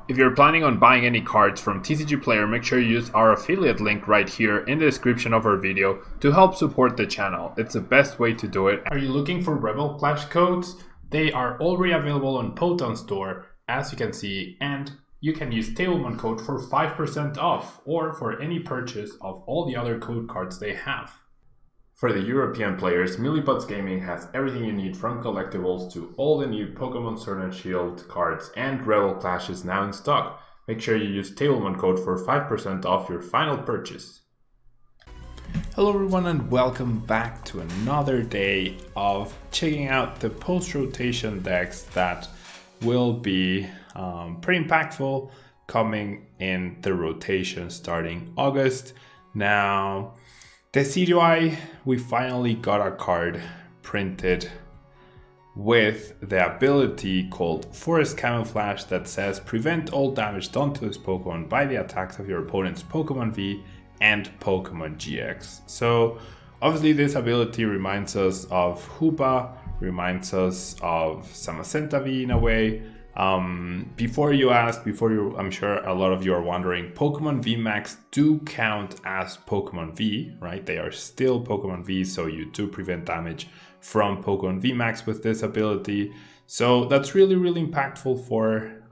If you're planning on buying any cards from TCG Player, make sure you use our affiliate link right here in the description of our video to help support the channel. It's the best way to do it. Are you looking for Rebel Clash codes? They are already available on TEU-on store, as you can see, and you can use Tablemon code for 5% off or for any purchase of all the other code cards they have. For the European players, Millibots Gaming has everything you need from collectibles to all the new Pokemon Sword and Shield cards, and Rebel Clash is now in stock. Make sure you use Tablemon code for 5% off your final purchase. Hello everyone and welcome back to another day of checking out the post-rotation decks that will be pretty impactful coming in the rotation starting August. Now, DECIDUEYE, we finally got a card printed with the ability called Forest Camouflage that says prevent all damage done to this Pokemon by the attacks of your opponent's Pokemon V and Pokemon GX. So obviously this ability reminds us of Hoopa, reminds us of Samacenta V in a way. I'm sure a lot of you are wondering, Pokemon VMAX do count as Pokemon V, right? They are still Pokemon V, so you do prevent damage from Pokemon VMAX with this ability. So that's really, really impactful for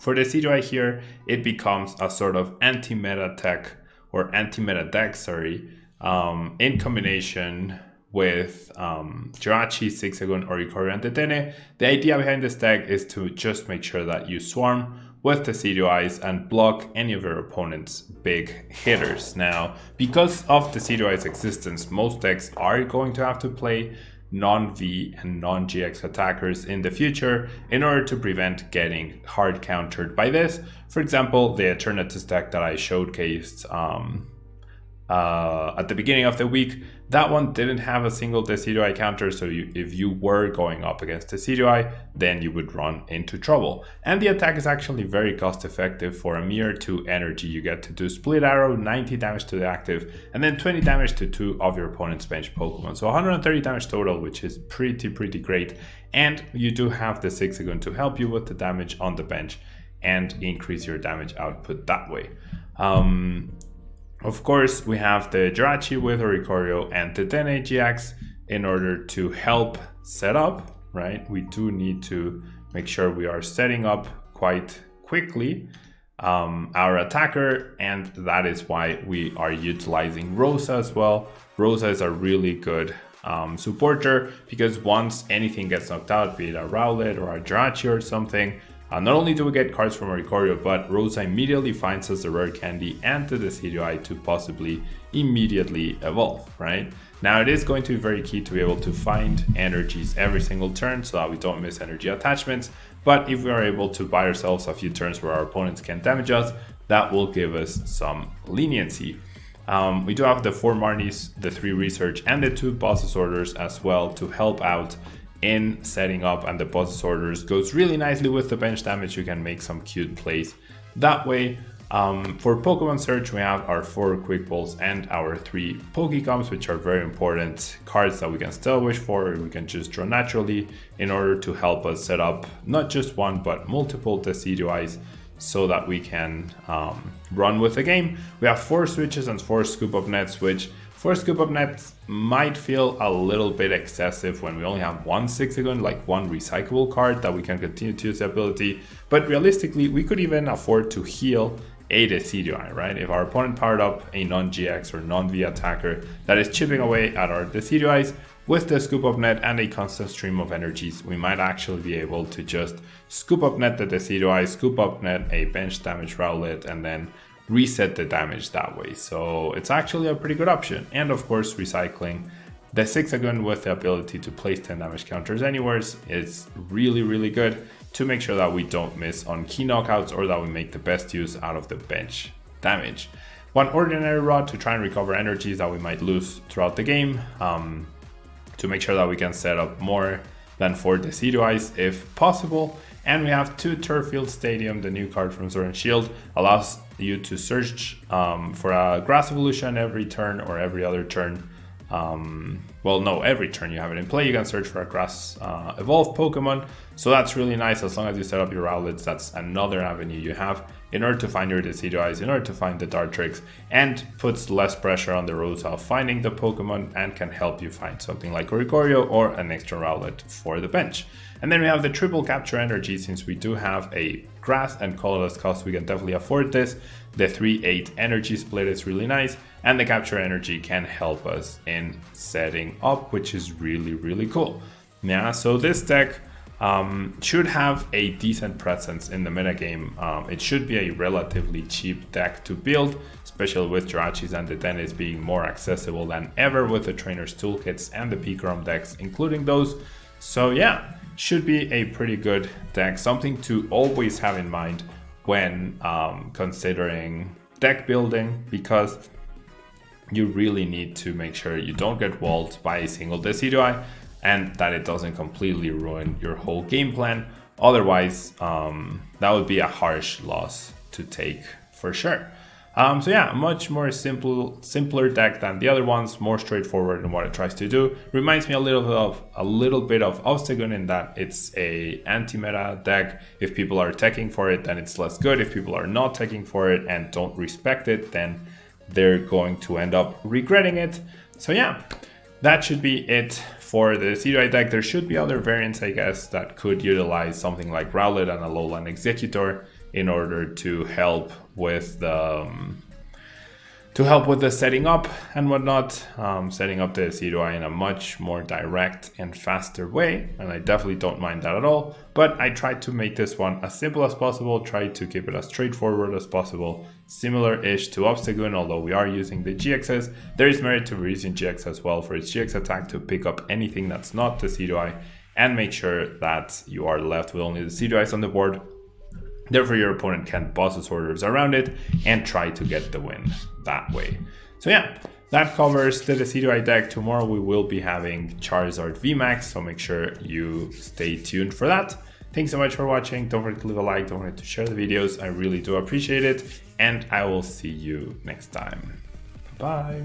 DECIDUEYE here. It becomes a sort of anti-meta tech or anti-meta deck, in combination with Jirachi, Zigzagoon, Oricorio, and Tetene. The idea behind this deck is to just make sure that you swarm with the DECIDUEYEs and block any of your opponent's big hitters. Now, because of the DECIDUEYE's existence, most decks are going to have to play non-V and non-GX attackers in the future in order to prevent getting hard countered by this. For example, the Eternatus deck that I showcased at the beginning of the week, that one didn't have a single DECIDUEYE counter, so if you were going up against DECIDUEYE, then you would run into trouble. And the attack is actually very cost effective. For a mere 2 energy, you get to do Split Arrow, 90 damage to the active, and then 20 damage to 2 of your opponent's bench Pokemon. So 130 damage total, which is pretty great. And you do have the Zigzagoon to help you with the damage on the bench and increase your damage output that way. Of course, we have the Jirachi with Oricorio and Tetene GX in order to help set up, right? We do need to make sure we are setting up quite quickly our attacker, and that is why we are utilizing Rosa as well. Rosa is a really good supporter because once anything gets knocked out, be it a Rowlet or a Jirachi or something, not only do we get cards from Oricorio, but Rosa immediately finds us the rare candy and the DECIDUEYE to possibly immediately evolve, right? Now it is going to be very key to be able to find energies every single turn so that we don't miss energy attachments. But if we are able to buy ourselves a few turns where our opponents can damage us, that will give us some leniency. We do have the 4 Marnies, the 3 Research, and the 2 Bosses Orders as well to help out in setting up, and the Bosses Orders goes really nicely with the bench damage. You can make some cute plays that way. For Pokemon Search, we have our 4 Quick Balls and our 3 Pokecoms, which are very important cards that we can Stealth Wish for, or we can just draw naturally in order to help us set up not just one but multiple DECIDUEYEs so that we can run with the game. We have 4 Switches and 4 Scoop Up Nets, which 4 Scoop Up Nets might feel a little bit excessive when we only have 1 Zigzagoon, like 1 recyclable card that we can continue to use the ability. But realistically, we could even afford to heal a DECIDUEYE, right? If our opponent powered up a non-GX or non-V attacker that is chipping away at our DECIDUEYEs, with the Scoop Up Net and a constant stream of energies, we might actually be able to just Scoop Up Net the DECIDUEYE, Scoop Up Net a bench damage Rowlet, and then reset the damage that way. So it's actually a pretty good option. And of course, recycling the Zigzagoon with the ability to place 10 damage counters anywhere is really good to make sure that we don't miss on key knockouts or that we make the best use out of the bench damage. 1 Ordinary Rod to try and recover energies that we might lose throughout the game, to make sure that we can set up more than 4 DECIDUEYEs if possible. And we have 2 Turffield Stadium, the new card from Sword and Shield, allows you to search for a Grass Evolution every turn or every other turn well, no, every turn you have it in play, you can search for a grass evolved Pokemon. So that's really nice. As long as you set up your outlets, that's another avenue you have in order to find your Decidueyes, in order to find the Dartrix, and puts less pressure on the roads of finding the Pokemon and can help you find something like Oricorio or an extra outlet for the bench. And then we have the triple capture energy. Since we do have a grass and colorless cost, we can definitely afford this. The 3-8 energy split is really nice, and the capture energy can help us in setting up, which is really, really cool. Yeah, so this deck should have a decent presence in the metagame. It should be a relatively cheap deck to build, especially with Jirachis and Detennes being more accessible than ever with the trainers toolkits and the Pikarom decks, including those. So yeah, should be a pretty good deck, something to always have in mind when considering deck building, because you really need to make sure you don't get walled by a single Decidueye and that it doesn't completely ruin your whole game plan. Otherwise, that would be a harsh loss to take for sure. So yeah, much more simpler deck than the other ones, more straightforward in what it tries to do. Reminds me a little bit of Obstagoon in that it's a anti-meta deck. If people are teching for it, then it's less good. If people are not teching for it and don't respect it, then they're going to end up regretting it. So yeah, that should be it for the Decidueye deck. There should be other variants, I guess, that could utilize something like Rowlet and a Lowland Executor in order to help with the setting up and whatnot, setting up the Decidueye in a much more direct and faster way, and I definitely don't mind that at all. But I tried to make this one as simple as possible, try to keep it as straightforward as possible, similar-ish to Obstagoon, although we are using the GXs. There is merit to using GX as well for its GX attack to pick up anything that's not Decidueye and make sure that you are left with only the Decidueyes on the board. Therefore, your opponent can boss its orders around it and try to get the win that way. So yeah, that covers the Decidueye deck. Tomorrow we will be having Charizard VMAX, so make sure you stay tuned for that. Thanks so much for watching. Don't forget to leave a like, don't forget to share the videos. I really do appreciate it, and I will see you next time. Bye.